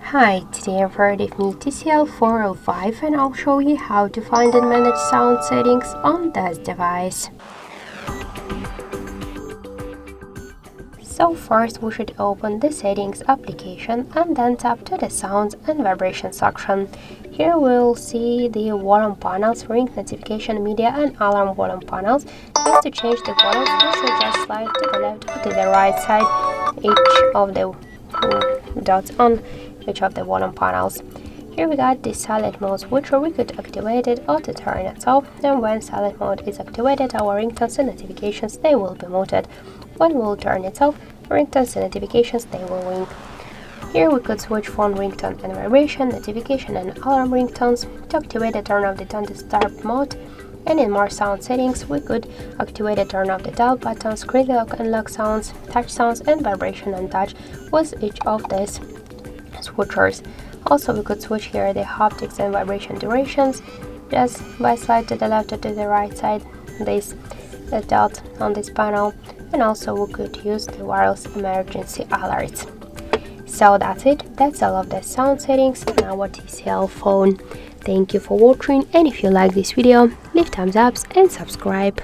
Hi, today I've heard of me TCL 405 and I'll show you how to find and manage sound settings on this device. So first we should open the settings application and then tap to the sounds and vibration section. Here we'll see the volume panels, ring notification, media and alarm volume panels. Just to change the volumes, we should just slide to the left or to the right side each of the dots on each of the volume panels. Here we got the silent mode switcher. We could activate it or to turn it off, and when silent mode is activated, our ringtones and notifications they will be muted. When we'll turn it off, ringtones and notifications they will ring. Here we could switch phone ringtone and vibration, notification and alarm ringtones. To activate the turn off the don't disturb mode, and in more sound settings we could activate the turn off the dial buttons, screen lock and lock sounds, touch sounds and vibration and touch with each of these switchers. Also we could switch here the haptics and vibration durations just by slide to the left or to the right side this dot on this panel, and also we could use the wireless emergency alerts. So that's it, that's all of the sound settings on our TCL phone. Thank you for watching, and if you like this video, leave thumbs up and subscribe.